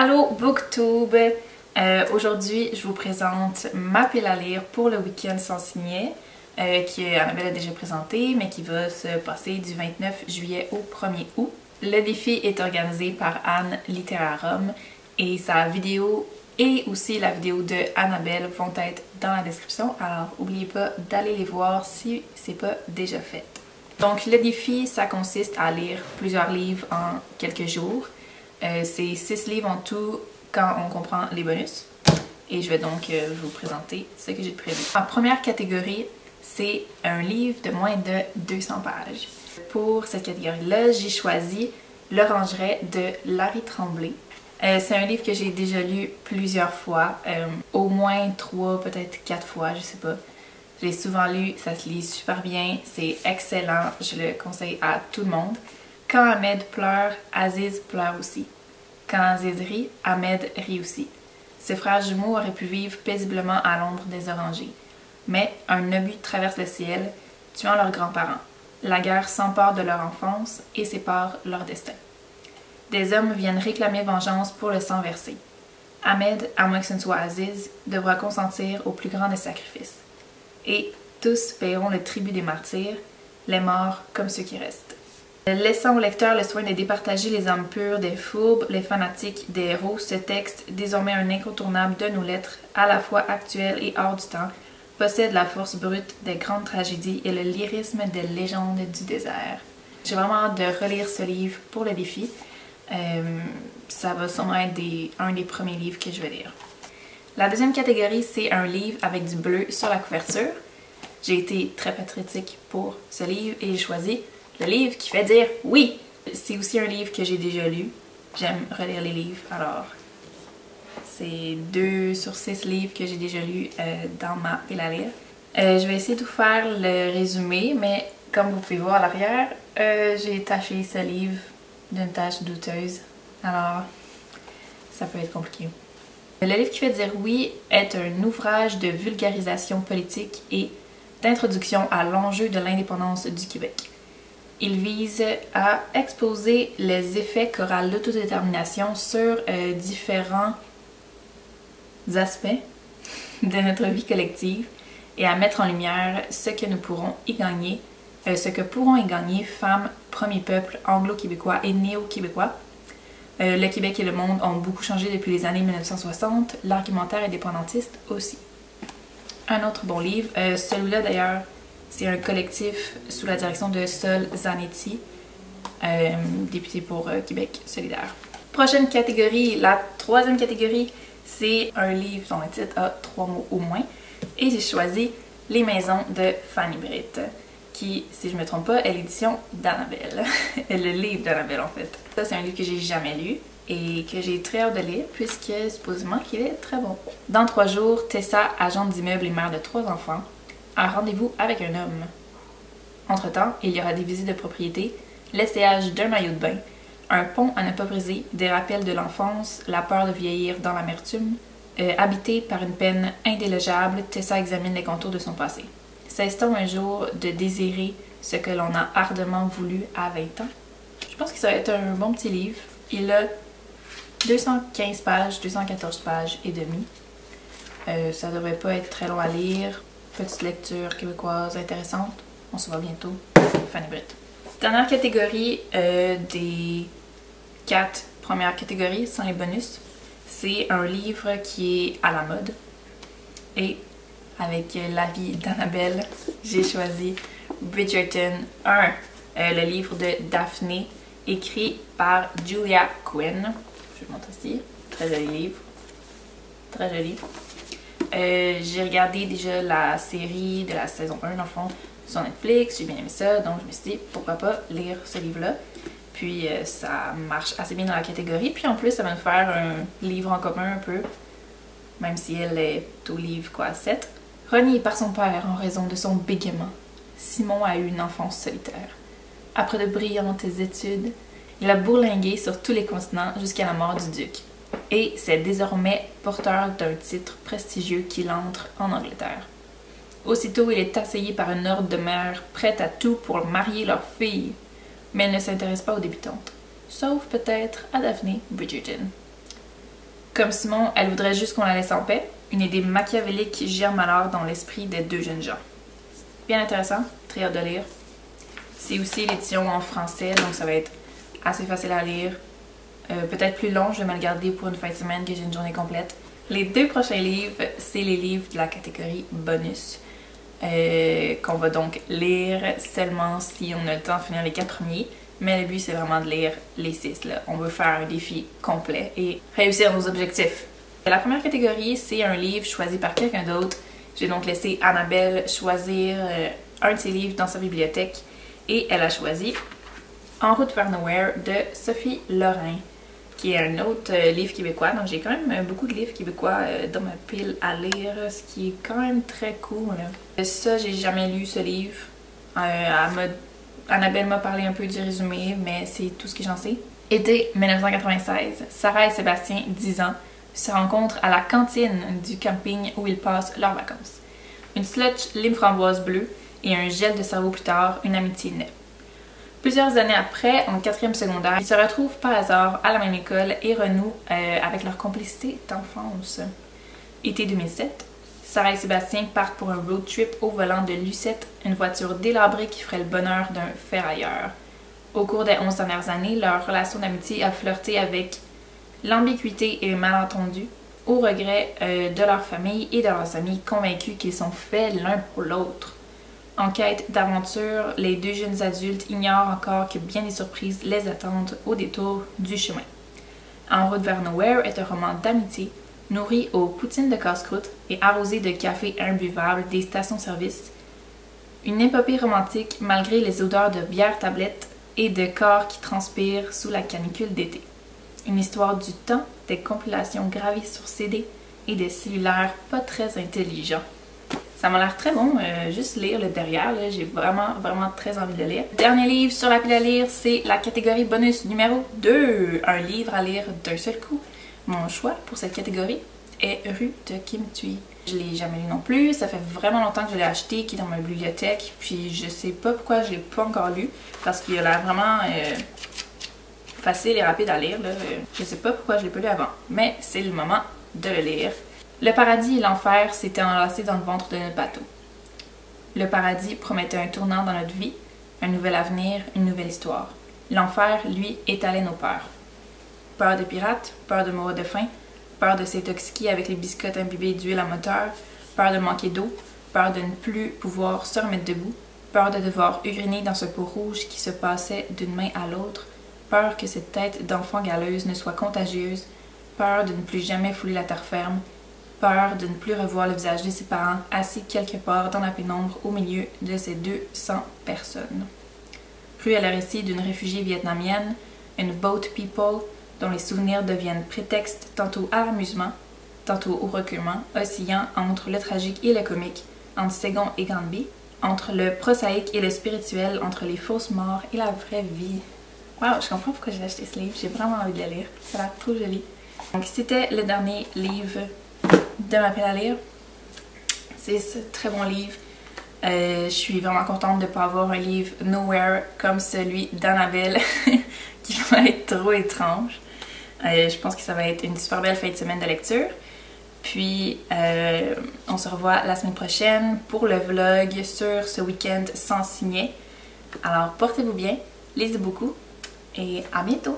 Allô Booktube! Aujourd'hui, je vous présente ma pile à lire pour le week-end sans signet, qui Annabelle a déjà présenté, mais qui va se passer du 29 juillet au 1er août. Le défi est organisé par Anne Literarum et sa vidéo et aussi la vidéo de Annabelle vont être dans la description, alors n'oubliez pas d'aller les voir si c'est pas déjà fait. Donc le défi, ça consiste à lire plusieurs livres en quelques jours. C'est 6 livres en tout quand on comprend les bonus. Et je vais donc vous présenter ce que j'ai prévu. En première catégorie, c'est un livre de moins de 200 pages. Pour cette catégorie-là, j'ai choisi L'Orangeraie de Larry Tremblay. C'est un livre que j'ai déjà lu plusieurs fois, au moins 3, peut-être 4 fois, je sais pas. Je l'ai souvent lu, ça se lit super bien, c'est excellent, je le conseille à tout le monde. Quand Ahmed pleure, Aziz pleure aussi. Quand Aziz rit, Ahmed rit aussi. Ses frères jumeaux auraient pu vivre paisiblement à l'ombre des orangers. Mais un obus traverse le ciel, tuant leurs grands-parents. La guerre s'empare de leur enfance et sépare leur destin. Des hommes viennent réclamer vengeance pour le sang versé. Ahmed, à moins que ce ne soit Aziz, devra consentir au plus grand des sacrifices. Et tous paieront le tribut des martyrs, les morts comme ceux qui restent. Laissant au lecteur le soin de départager les âmes pures des fourbes, les fanatiques des héros, ce texte, désormais un incontournable de nos lettres, à la fois actuel et hors du temps, possède la force brute des grandes tragédies et le lyrisme des légendes du désert. J'ai vraiment hâte de relire ce livre pour le défi. Ça va sûrement être un des premiers livres que je vais lire. La deuxième catégorie, c'est un livre avec du bleu sur la couverture. J'ai été très patriotique pour ce livre et j'ai choisi le livre qui fait dire oui! C'est aussi un livre que j'ai déjà lu. J'aime relire les livres, alors c'est 2 sur 6 livres que j'ai déjà lus dans ma pile à lire. Je vais essayer de vous faire le résumé, mais comme vous pouvez voir à l'arrière, j'ai taché ce livre d'une tache douteuse, alors ça peut être compliqué. Le livre qui fait dire oui est un ouvrage de vulgarisation politique et d'introduction à l'enjeu de l'indépendance du Québec. Il vise à exposer les effets qu'aura l'autodétermination sur différents aspects de notre vie collective et à mettre en lumière ce que nous pourrons y gagner, ce que pourront y gagner femmes, premiers peuples anglo-québécois et néo-québécois. Le Québec et le monde ont beaucoup changé depuis les années 1960, l'argumentaire indépendantiste aussi. Un autre bon livre, celui-là d'ailleurs, c'est un collectif sous la direction de Sol Zanetti, député pour Québec solidaire. Prochaine catégorie, la troisième catégorie, c'est un livre dont le titre a 3 mots au moins. Et j'ai choisi Les Maisons de Fanny Britt, qui, si je ne me trompe pas, est l'édition d'Annabelle. Le livre d'Annabelle en fait. Ça, c'est un livre que j'ai jamais lu et que j'ai très hâte de lire puisque supposément qu'il est très bon. Dans 3 jours, Tessa, agente d'immeuble et mère de 3 enfants, a rendez-vous avec un homme. Entre-temps, il y aura des visites de propriété, l'essayage d'un maillot de bain, un pont à ne pas briser, des rappels de l'enfance, la peur de vieillir dans l'amertume. Habitée par une peine indélogeable, Tessa examine les contours de son passé. Cesse-t-on un jour de désirer ce que l'on a ardemment voulu à 20 ans? Je pense que ça va être un bon petit livre. Il a 215 pages, 214 pages et demi. Ça devrait pas être très long à lire. Petite lecture québécoise intéressante. On se voit bientôt. Fanny Britt. Dernière catégorie des 4 premières catégories sans les bonus. C'est un livre qui est à la mode. Et avec l'avis d'Annabelle, j'ai choisi Bridgerton 1, le livre de Daphné, écrit par Julia Quinn. Je vous montre ici. Très joli livre. Très joli. J'ai regardé déjà la série de la saison 1 dans le fond sur Netflix, j'ai bien aimé ça, donc je me suis dit pourquoi pas lire ce livre-là. Puis ça marche assez bien dans la catégorie, puis en plus ça va nous faire un livre en commun un peu, même si elle est au livre quoi, 7. Renié par son père en raison de son bégaiement, Simon a eu une enfance solitaire. Après de brillantes études, il a bourlingué sur tous les continents jusqu'à la mort du duc. Et c'est désormais porteur d'un titre prestigieux qu'il entre en Angleterre. Aussitôt, il est assailli par une horde de mères prêtes à tout pour marier leur fille. Mais elle ne s'intéresse pas aux débutantes, sauf peut-être à Daphné Bridgerton. comme Simon, elle voudrait juste qu'on la laisse en paix. Une idée machiavélique germe alors dans l'esprit des deux jeunes gens. Bien intéressant, très hâte de lire. C'est aussi l'édition en français, donc ça va être assez facile à lire. Peut-être plus long, je vais me le garder pour une fin de semaine que j'ai une journée complète. Les 2 prochains livres, c'est les livres de la catégorie bonus. Qu'on va donc lire seulement si on a le temps de finir les 4 premiers. Mais le but, c'est vraiment de lire les 6. Là. On veut faire un défi complet et réussir nos objectifs. La première catégorie, c'est un livre choisi par quelqu'un d'autre. J'ai donc laissé Annabelle choisir un de ses livres dans sa bibliothèque et elle a choisi En route vers Nowhere de Sophie Lorrain, qui est un autre livre québécois. Donc j'ai quand même beaucoup de livres québécois dans ma pile à lire, ce qui est quand même très cool. Ça, j'ai jamais lu ce livre. Annabelle m'a parlé un peu du résumé, mais c'est tout ce que j'en sais. Été 1996, Sarah et Sébastien, 10 ans, se rencontrent à la cantine du camping où ils passent leurs vacances. Une slotch lime framboise bleue et un gel de cerveau plus tard, une amitié naît. Plusieurs années après, en 4e secondaire, ils se retrouvent par hasard à la même école et renouent avec leur complicité d'enfance. Été 2007, Sarah et Sébastien partent pour un road trip au volant de Lucette, une voiture délabrée qui ferait le bonheur d'un ferrailleur. Au cours des 11 dernières années, leur relation d'amitié a flirté avec l'ambiguïté et le malentendu, au regret de leur famille et de leurs amis convaincus qu'ils sont faits l'un pour l'autre. En quête d'aventure, les 2 jeunes adultes ignorent encore que bien des surprises les attendent au détour du chemin. En route vers Nowhere est un roman d'amitié, nourri aux poutines de casse-croûte et arrosé de café imbuvable des stations-service. Une épopée romantique malgré les odeurs de bière tablette et de corps qui transpirent sous la canicule d'été. Une histoire du temps, des compilations gravées sur CD et des cellulaires pas très intelligents. Ça m'a l'air très bon, juste lire le derrière, j'ai vraiment très envie de le lire. Dernier livre sur la pile à lire, c'est la catégorie bonus numéro 2, un livre à lire d'un seul coup. Mon choix pour cette catégorie est Rue de Kim Thuy. Je l'ai jamais lu non plus, ça fait vraiment longtemps que je l'ai acheté, qui est dans ma bibliothèque, puis je sais pas pourquoi je l'ai pas encore lu, parce qu'il a l'air vraiment facile et rapide à lire, là. Je sais pas pourquoi je l'ai pas lu avant, mais c'est le moment de le lire. Le paradis et l'enfer s'étaient enlacés dans le ventre de notre bateau. Le paradis promettait un tournant dans notre vie, un nouvel avenir, une nouvelle histoire. L'enfer, lui, étalait nos peurs. Peur des pirates, peur de mourir de faim, peur de s'intoxiquer avec les biscottes imbibées d'huile à moteur, peur de manquer d'eau, peur de ne plus pouvoir se remettre debout, peur de devoir uriner dans ce pot rouge qui se passait d'une main à l'autre, peur que cette tête d'enfant galeuse ne soit contagieuse, peur de ne plus jamais fouler la terre ferme, peur de ne plus revoir le visage de ses parents assis quelque part dans la pénombre au milieu de ces 200 personnes. Rue à le récit d'une réfugiée vietnamienne, une boat people dont les souvenirs deviennent prétexte tantôt à l'amusement, tantôt au recueillement, oscillant entre le tragique et le comique, entre Ségon et Granby, entre le prosaïque et le spirituel, entre les fausses morts et la vraie vie. Wow, je comprends pourquoi j'ai acheté ce livre, j'ai vraiment envie de le lire, ça a l'air trop joli. Donc c'était le dernier livre de ma pile à lire. C'est ce très bon livre. Je suis vraiment contente de ne pas avoir un livre Nowhere comme celui d'Annabelle qui va être trop étrange. Je pense que ça va être une super belle fin de semaine de lecture. Puis on se revoit la semaine prochaine pour le vlog sur ce week-end sans signer. Alors portez-vous bien, lisez beaucoup et à bientôt!